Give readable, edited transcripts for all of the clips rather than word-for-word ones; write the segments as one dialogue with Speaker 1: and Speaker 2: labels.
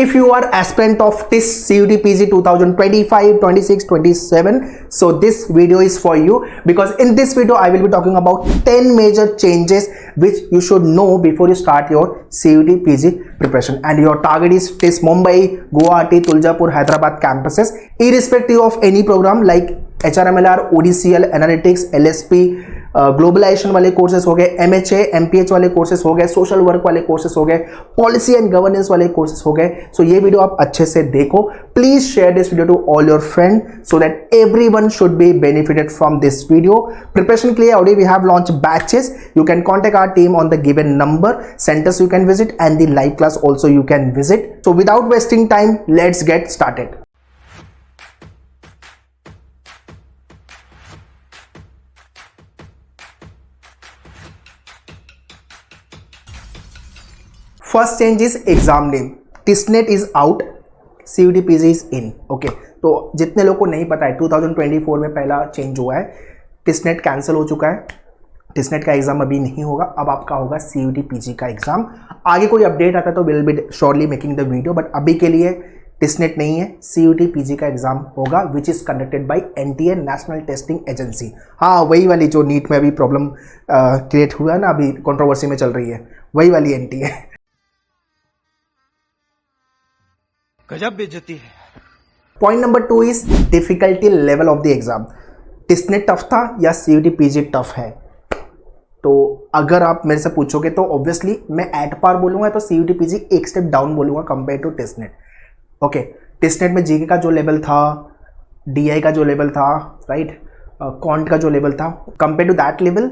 Speaker 1: If you are aspirant of TIS CUT PG 2025, 26, 27, so this video is for you, because in this video I will be talking about 10 major changes which you should know before you start your CUT PG preparation, and your target is TIS Mumbai, Guwahati, Tuljapur, Hyderabad campuses, irrespective of any program like HRMLR, ODCL, Analytics, LSP, globalisation वाले courses हो गए, MHA, MPH वाले courses हो गए, social work वाले courses हो गए, policy and governance वाले कोर्सेज हो गए. सो ये वीडियो आप अच्छे से देखो. Please share this video to all your friend so that everyone should be benefited from this video. Preparation के लिए already we have launch batches. You can contact our team on the given number. Centres you can visit and the live class also you can visit. So without wasting time, let's get started. First change is enzyme name. टिसनेट is out, CUT PG is in. Okay, तो जितने लोगों को नहीं पता है 2024 में पहला change हुआ है. टिसनेट कैंसिल हो चुका है. टिसनेट का एग्जाम अभी नहीं होगा, अब आपका होगा CUT PG का एग्जाम. आगे कोई अपडेट आता है तो will be surely making the video, but अभी के लिए टिसनेट नहीं है, CUT PG का एग्जाम होगा which is conducted by NTA national testing agency. हाँ, वही वाली जो नीट में अभी प्रॉब्लम क्रिएट हुआ है ना, अभी कंट्रोवर्सी में चल रही है, वही वाली NTA.
Speaker 2: गजब बेइज्जती है.
Speaker 1: Point number 2 is difficulty level of the exam. टिसनेट tough था या CUT PG टफ है? तो अगर आप मेरे से पूछोगे तो ऑब्वियसली मैं एट पार बोलूंगा, तो CUT PG एक स्टेप डाउन बोलूंगा compare to TISSNET. Okay, TISSNET में जीके का जो लेवल था, DI का जो लेवल था, राइट, कॉन्ट का जो लेवल था, compare to that level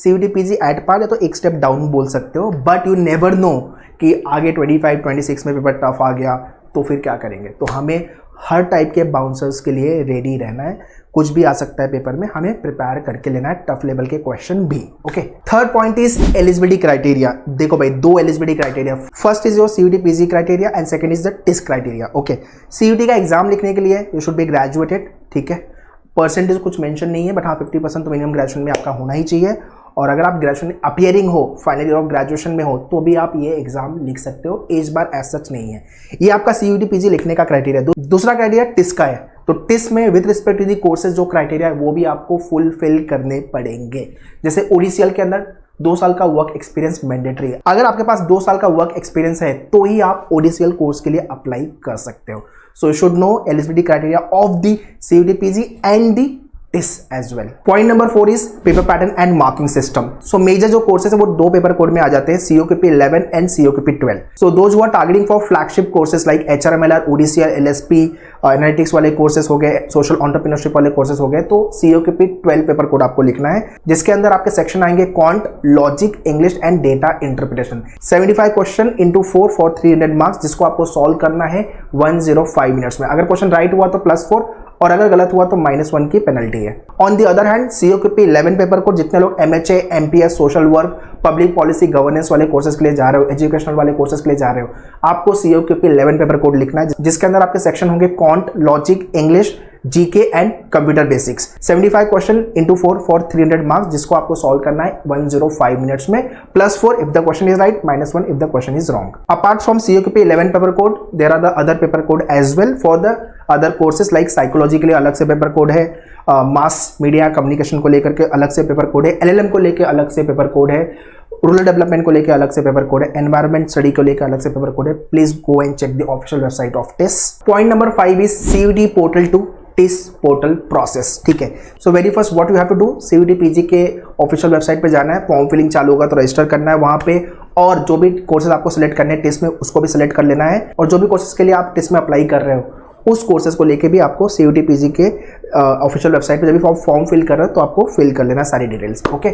Speaker 1: CUT PG at par या तो एक स्टेप डाउन बोल सकते हो. बट यू नेवर नो कि आगे 25, 26 में पेपर टफ आ गया तो फिर क्या करेंगे. तो हमें हर टाइप के बाउंसर्स के लिए रेडी रहना है. कुछ भी आ सकता है पेपर में, हमें प्रिपेयर करके लेना है टफ लेवल के क्वेश्चन भी. Okay, third point is eligibility criteria. देखो भाई, दो eligibility criteria. First is your CUT PG criteria and second is the TIS criteria. Okay, CUT का एग्जाम लिखने के लिए यू शुड बी ग्रेजुएटेड. ठीक है, परसेंटेज कुछ मेंशन नहीं है, बट हाँ 50% तो मिनिमम ग्रेजुएशन में आपका होना ही चाहिए. और अगर आप ग्रेजुएशन अपियरिंग हो, फाइनल ईयर ऑफ ग्रेजुएशन में हो, तो भी आप ये एग्जाम लिख सकते हो. एज बार एज सच नहीं है. ये आपका CUT PG लिखने का क्राइटेरिया. दूसरा क्राइटेरिया TIS का है. तो TIS में with respect to the courses जो क्राइटेरिया है वो भी आपको फुलफिल करने पड़ेंगे. जैसे ODCL के अंदर 2 साल का वर्क एक्सपीरियंस मैंडेटरी है. अगर आपके पास 2 साल का वर्क एक्सपीरियंस है तो ही आप ODCL कोर्स के लिए अप्लाई कर सकते हो. So you should know eligibility criteria of the CUT PG and the TIS as well. Point number 4 is paper pattern and marking system. So major जो courses है वो 2 पेपर कोड में आ जाते हैं, COQP 11 and COQP 12. So those who are targeting for flagship courses like HRMLR, ODCL, LSP, analytics वाले courses हो गए, social entrepreneurship वाले कोर्सेज हो गए, तो COQP 12 पेपर कोड आपको लिखना है, जिसके अंदर आपके सेक्शन आएंगे quant, logic, English and data interpretation. 75 question into 4 for 300 marks, जिसको आपको सॉल्व करना है 105 मिनट्स में. अगर क्वेश्चन राइट हुआ तो +4 और अगर गलत हुआ तो -1 की पेनल्टी है. On the other hand COQP 11 paper code, जितने लोग MHA, MPS, social work, public policy, governance वाले कोर्सेज के लिए जा रहे हो, एजुकेशनल वाले कोर्सेज के लिए जा रहे हो, आपको COQP 11 पेपर कोड लिखना है, जिसके अंदर आपके सेक्शन होंगे quant, logic, English, GK and computer basics. 75 question into 4 for 300 marks, जिसको आपको सॉल्व करना है 105 मिनट्स में, +4 if the question is right, -1 if the question is wrong. Apart from COQP 11 paper code, there are the other paper code as well for the other courses like psychology के लिए अलग से paper code है, mass media communication को लेकर के अलग से पेपर कोड है, LLM को लेकर अलग से पेपर कोड है, रूरल डेवलपमेंट को लेकर अलग से पेपर कोड है, एनवायरमेंट स्टडी को लेकर अलग से पेपर कोड है. Please go and check the official website of TIS. Point number 5 is CUT portal to TIS portal process. ठीक है, so very first what you have to do, CUT PG के official website पे जाना है, form filling चालू होगा तो register करना है वहां पे, और जो भी कोर्सेज आपको सिलेक्ट करने हैं TIS में उसको भी सिलेक्ट कर लेना है, और जो भी कोर्सेज के लिए आप TIS में अप्लाई कर रहे हो उस कोर्सेज को लेके भी आपको CUT PG के ऑफिशियल वेबसाइट पे जब भी फॉर्म फिल कर रहे हो तो आपको फिल कर लेना सारी details. Okay,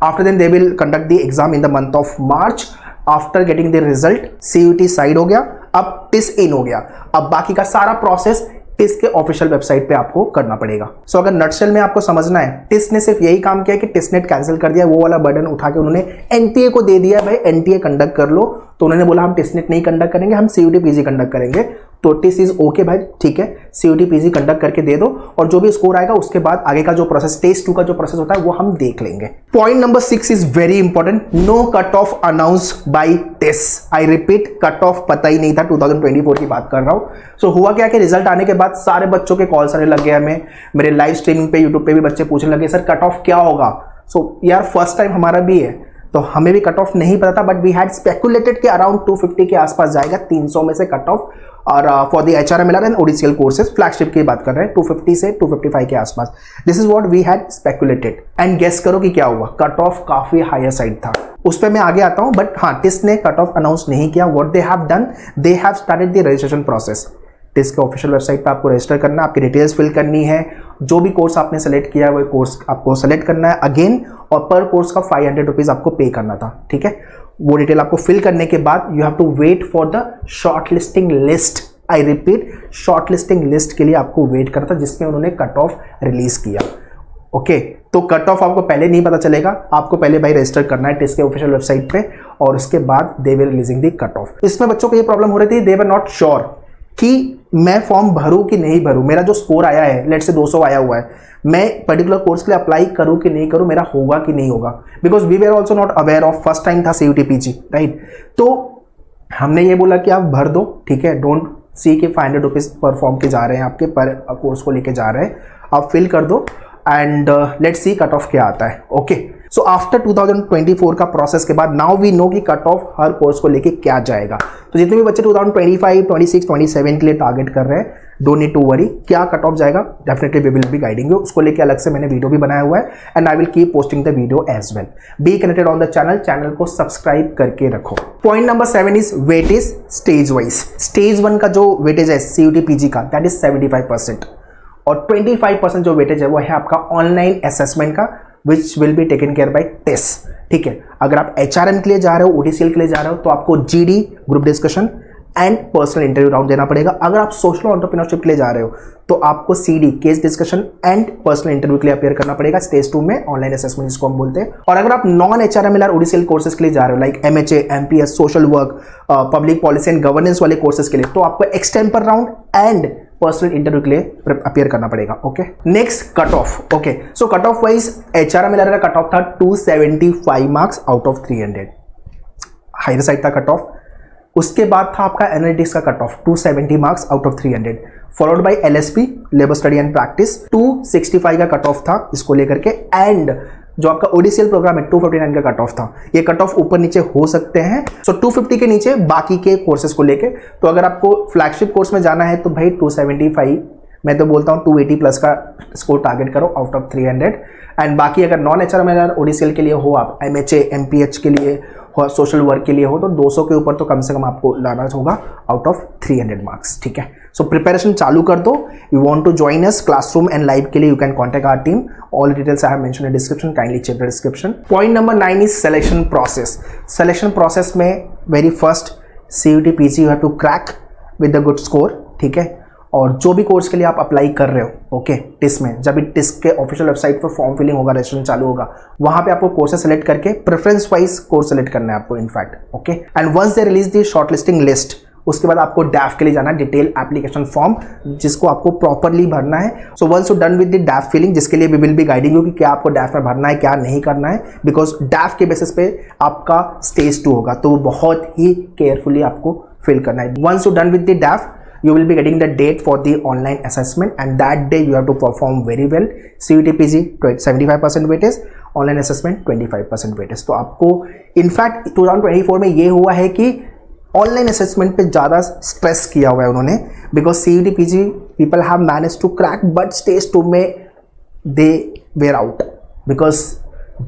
Speaker 1: after then they will conduct the exam in the month of March. After getting the result, CUT side हो गया, अब TIS इन हो गया. अब बाकी का सारा प्रोसेस TIS के ऑफिशियल वेबसाइट पे आपको करना पड़ेगा. सो अगर नटशेल में आपको समझना है, TIS ने सिर्फ यही काम किया कि टिसनेट कैंसिल कर दिया, वो वाला बर्डन उठा के उन्होंने NTA को दे दिया, भाई NTA कंडक्ट कर लो. तो उन्होंने बोला हम टिसनेट नहीं कंडक्ट करेंगे, हम CUT PG कंडक्ट करेंगे. तो टिस इज ओके भाई, ठीक है, सीयूटी पीजी कंडक्ट करके दे दो और जो भी स्कोर आएगा उसके बाद आगे का जो प्रोसेस टेस्ट 2 का जो प्रोसेस होता है वो हम देख लेंगे। Point number 6 is very important, no cut off announce by TISS. I repeat, cut off पता ही नहीं था, 2024 की बात कर रहा हूं। सो हुआ क्या कि रिजल्ट आने के बाद सारे बच्चों के कॉल्स आने लग गए हमें, मेरे लाइव स्ट्रीमिंग पे यूट्यूब पे भी बच्चे पूछने लगे सर कट ऑफ क्या होगा। सो यार फर्स्ट टाइम हमारा भी है तो हमें भी कट ऑफ नहीं पता था, बट वी हैड स्पेकुलेटेड कि अराउंड 250 के आसपास जाएगा, 300 में से कट ऑफ। और for the HRMLR and ODCL courses flagship की बात कर रहे हैं, 250 से 255 के आसपास। This is what we had speculated and guess करो कि क्या हुआ, कट ऑफ काफी हायर साइड था। उस पर मैं आगे आता हूं, बट हाँ टिस ने कट ऑफ अनाउंस नहीं किया। What they have done, they have started the registration process. TISS के ऑफिशियल वेबसाइट पे आपको रजिस्टर करना है, आपकी डिटेल्स फिल करनी है, जो भी कोर्स आपने सेलेक्ट किया है वो कोर्स आपको सेलेक्ट करना है अगेन, और पर कोर्स का 500 रुपीज आपको पे करना था, ठीक है। वो डिटेल आपको फिल करने के बाद you have to wait for the short listing list. I repeat, short listing list के लिए आपको वेट करना था जिसमें उन्होंने कट ऑफ रिलीज किया। ओके, तो कट ऑफ आपको पहले नहीं पता चलेगा, आपको पहले भाई रजिस्टर करना है टिस के ऑफिशियल वेबसाइट पे और उसके बाद they will releasing the cut off. इसमें बच्चों को ये प्रॉब्लम हो रही थी, दे वर नॉट श्योर कि मैं फॉर्म भरूं कि नहीं भरूं, मेरा जो स्कोर आया है लेट से 200 आया हुआ है, मैं पर्टिकुलर कोर्स के लिए अप्लाई करूं कि नहीं करूं, मेरा होगा कि नहीं होगा, because we were also not aware of, first time था सीयूटी पीजी, राइट। तो हमने ये बोला कि आप भर दो, ठीक है, डोंट सी के 500 रुपीज पर फॉर्म के जा रहे हैं, आपके पर कोर्स को लेके जा रहे हैं, आप फिल कर दो and let's see cut off क्या आता है। ओके, सो आफ्टर 2024 का प्रोसेस के बाद नाउ वी नो कि कट ऑफ हर कोर्स को लेके क्या जाएगा। तो जितने भी बच्चे 2025, 26, 27 के लिए टारगेट कर रहे हैं, डोंट नीड टू वरी, क्या कट ऑफ जाएगा definitely we will be guiding you. उसको लेके अलग से मैंने वीडियो भी बनाया हुआ है and I will keep posting the video as well. Be connected on the channel, channel को सब्सक्राइब करके रखो। Point number 7 is weightage stage wise. Stage 1 का जो वेटेज है सीयूटी पीजी का दैट इज 75% और 25% जो वेटेज है वो है आपका ऑनलाइन असेसमेंट का, which will be taken care by TISS, ठीक है। अगर आप HRM के लिए जा रहे हो, ओडीसीएल के लिए जा रहे हो तो आपको GD group discussion and personal interview round देना पड़ेगा। अगर आप सोशल एंटरप्रेन्योरशिप के लिए जा रहे हो तो आपको CD case discussion and personal interview के लिए अपेयर करना पड़ेगा, स्टेज 2 में ऑनलाइन असेसमेंट जिसको हम बोलते हैं। और अगर आप नॉन HRMLR ओडीसीएल कोर्सेज के लिए जा रहे हो like MHA, MPS, social work, public policy and governance वाले कोर्सेज के लिए, तो आपको extempore round and personal interview के लिए अपियर करना पड़ेगा। Okay, next cut off. Okay, so cut off wise HRMLR का कट ऑफ था 275 marks out of 300, higher side था कट ऑफ। उसके बाद था आपका एनालिटिक्स का cut off 270 marks out of 300, followed by LSP labour study and practice 265 का cut off था इसको लेकर के, एंड जो आपका ओडीसीएल प्रोग्राम है 259 का कट ऑफ था। ये कट ऑफ ऊपर नीचे हो सकते हैं, सो 250 के नीचे बाकी के कोर्सेज को लेके। तो अगर आपको फ्लैगशिप कोर्स में जाना है तो भाई 275, मैं तो बोलता हूँ 280 प्लस का स्कोर टारगेट करो आउट ऑफ 300। एंड बाकी अगर नॉन HRMLR ओडीसीएल के लिए हो, आप MHA, MPH के लिए हो, सोशल वर्क के लिए हो, तो 200 के ऊपर तो कम से कम आपको लाना होगा आउट ऑफ 300 मार्क्स, ठीक है। सो प्रिपरेशन चालू कर दो। You want to join us classroom and live के लिए you can contact our team, all details I have mention in description, kindly check the description. Point number 9 is selection process. Selection process में very first CUET PG you have to crack with the good score, ठीक है। और जो भी course के लिए आप apply कर रहे हो, ओके, टिस में जब भी टिस के ऑफिशियल वेबसाइट पर फॉर्म फिलिंग होगा, रजिस्ट्रेशन चालू होगा, वहां पे आपको कोर्सेज सेलेक्ट करके प्रेफरेंस वाइज कोर्स सेलेक्ट करना है आपको in fact, okay. And once they release the shortlisting list, उसके बाद आपको डैफ के लिए जाना है, डिटेल एप्लीकेशन फॉर्म, जिसको आपको प्रॉपरली भरना है। So once you done with the DAF filling, जिसके लिए we will be guiding you कि क्या आपको डैफ में भरना है, क्या नहीं करना है, बिकॉज डैफ के बेसिस पे आपका स्टेज 2 होगा, तो वो बहुत ही केयरफुली आपको फिल करना है। Once you done with the DAF, you will be getting the date for the online assessment and that day you have to perform very well. CUT PG 75% weightage, online assessment 25% weightage। तो आपको in fact 2024 में ये हुआ है कि online assessment पे ज़्यादा stress किया हुआ है उन्होंने, because CUT PG people have manage to crack, but stage 2 में they were out because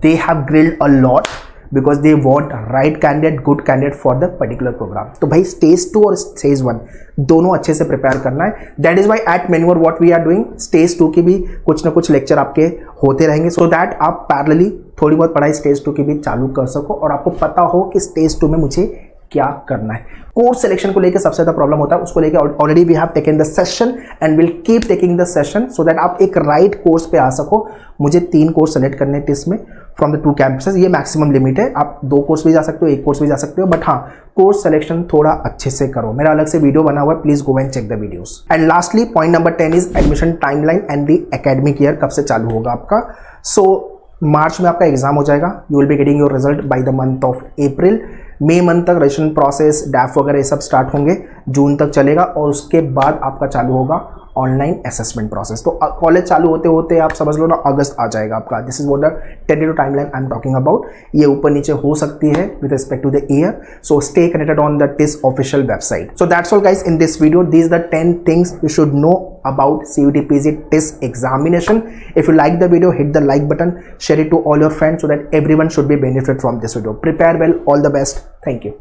Speaker 1: they have grilled a lot, because they want right candidate, good candidate for the particular programme. तो भाई stage 2 और stage 1 दोनों अच्छे से prepare करना है। That is why at मेन्योर what we are doing, stage 2 की भी कुछ ना कुछ लेक्चर आपके होते रहेंगे, सो दैट आप पैरेलली थोड़ी बहुत पढ़ाई स्टेज 2 की भी चालू कर सको और आपको पता हो कि स्टेज 2 में मुझे क्या करना है। कोर्स सिलेक्शन को लेकर सबसे ज़्यादा प्रॉब्लम होता है, उसको लेकर already we have taken the session and will keep taking the session so that आप एक राइट कोर्स पे आ सको। मुझे 3 कोर्स सेलेक्ट करने टिस में फ्रॉम द 2 कैंपसेस, ये मैक्सिमम लिमिट है। आप 2 कोर्स भी जा सकते हो, 1 कोर्स भी जा सकते हो, बट हाँ कोर्स सिलेक्शन थोड़ा अच्छे से करो। मेरा अलग से वीडियो बना हुआ है, please go and check the videos. And lastly point number 10 is admission timeline and the academic year, कब से चालू होगा आपका। सो मार्च में आपका एग्जाम हो जाएगा, you will be getting your result by the month of April. मई मंथ तक रजिस्ट्रेशन प्रोसेस, डैफ वगैरह ये सब स्टार्ट होंगे, जून तक चलेगा और उसके बाद आपका चालू होगा ऑनलाइन असेसमेंट प्रोसेस। तो कॉलेज चालू होते होते आप समझ लो ना अगस्त आ जाएगा आपका। This is what the tentative timeline I am talking about. ये ऊपर नीचे हो सकती है with respect to the year, so stay connected on the TISS official website. So that's all guys in this video, these the 10 things you should know about CUET PG TISS examination. If you like the video, hit the like button, share it to all your friends so that everyone should be benefit from this video. Prepare well, all the best. Thank you.